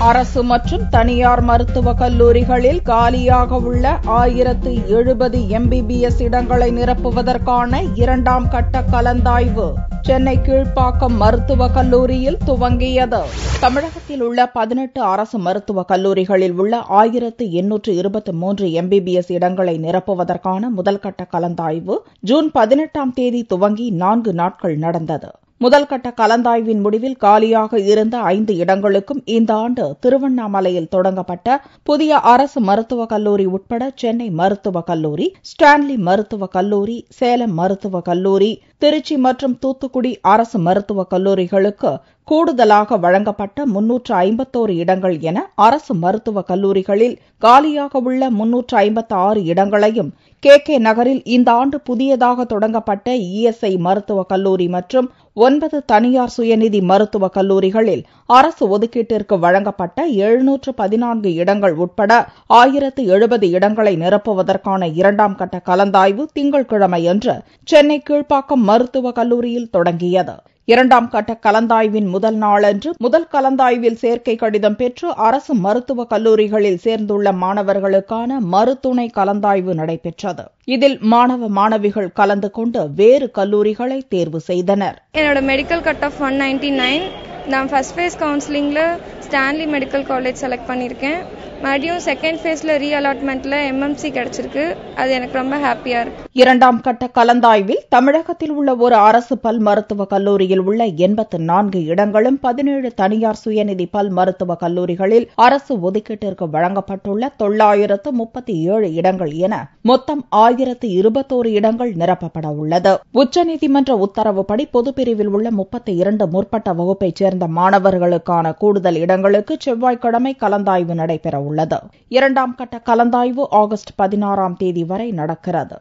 அரசு மற்றும் தனியார் மருத்துவக் கல்லூரிகளில் காலியாக உள்ள 1070 MBBS இடங்களை நிரப்புவதற்கான 2ஆம் கட்ட கலந்தாய்வு சென்னை கீழ்ப்பாக்கம் மருத்துவக் கல்லூரியில் துவங்கியது. தமிழகத்தில் உள்ள 18 அரசு மருத்துவக் கல்லூரிகளில் உள்ள 1823 MBBS இடங்களை நிரப்புவதற்கான முதல்கட்ட கலந்தாய்வு ஜூன் 18ஆம் தேதி துவங்கி 4 நாட்கள் நடந்தது. முதல்கட்ட கலந்தாய்வின் முடிவில் காலியாக இருந்த 5 இடங்களுக்கும் இந்த ஆண்டு திருவண்ணாமலையில் தொடங்கப்பட்ட புதிய அரசு மருத்துவக் கல்லூரி உட்பட சென்னை மருத்துவக் கல்லூரி, ஸ்டான்லி மருத்துவக் கல்லூரி, சேலம் மருத்துவக் கல்லூரி, திருச்சி மற்றும் தூத்துக்குடி அரசு மருத்துவக் கல்லூரிகளுக்கு கூடுதலாக வழங்கப்பட்ட 351 இடங்கள் என அரசு மருத்துவக் கல்லூரிகளில் காலியாக உள்ள 356 இடங்களையும் KK நகரில் இந்த ஆண்டு புதியதாக தொடங்கப்பட்ட ESI மருத்துவக் கல்லூரி மற்றும் 9 தனியார் சுயநிதி மருத்துவக் கல்லூரிகளில் அரசு ஒதுக்கீட்டிற்கு வழங்கப்பட்ட 714 இடங்கள் உட்பட 1070 இடங்களை நிரப்புவதற்கான 2ஆம் கட்ட கலந்தாய்வு திங்கட்கிழமையன்று சென்னை கீழ்ப்பாக்கம் மருத்துவக் கல்லூரியில் தொடங்கியது. 2ஆம் கட்ட கலந்தாய்வின் முதல் நாளன்று முதல் கலந்தாய்வில் சேர்க்கை கடிதம் பெற்று அரசு மருத்துவக் கல்லூரிகளில் சேர்ந்துள்ள மாணவர்களுக்கான மறுதுணை கலந்தாய்வு நடைபெற்றது. இதில் மாணவ மாணவிகள் கலந்து கொண்டு வேறு கல்லூரிகளை தேர்வு செய்தனர். என்னோட மெடிக்கல் கட் ஆஃப் 199. நான் ஃபர்ஸ்ட் ஃபேஸ் கவுன்சிலிங்ல ஸ்டான்லி மெடிக்கல் காலேஜ் செலக்ட் பண்ணியிருக்கேன். மறுபடியும் செகண்ட் ஃபேஸ்ல ரீஅலாட்மெண்ட்ல MMC கிடைச்சிருக்கு. அது எனக்கு ரொம்ப ஹாப்பியா இருக்கு. 2ஆம் கட்ட கலந்தாய்வில் தமிழகத்தில் உள்ள ஒரு அரசு பல் மருத்துவக் கல்லூரியில் உள்ள 84 இடங்களும் 17 தனியார் சுயநிதி பல் மருத்துவக் கல்லூரிகளில் அரசு ஒதுக்கீட்டிற்கு வழங்கப்பட்டுள்ள 937 இடங்கள் என மொத்தம் 1021 இடங்கள் நிரப்பப்பட உள்ளது. உச்சநீதிமன்ற உத்தரவுப்படி பொதுப்பிரிவில் உள்ள 32 முற்பட்ட வகுப்பைச் சேர்ந்த மாணவர்களுக்கான கூடுதல் இடங்களுக்கு செவ்வாய்க்கிழமை கலந்தாய்வு நடைபெற உள்ளது. 2ஆம் கட்ட கலந்தாய்வு ஆகஸ்ட் 16ஆம் தேதி வரை நடக்கிறது.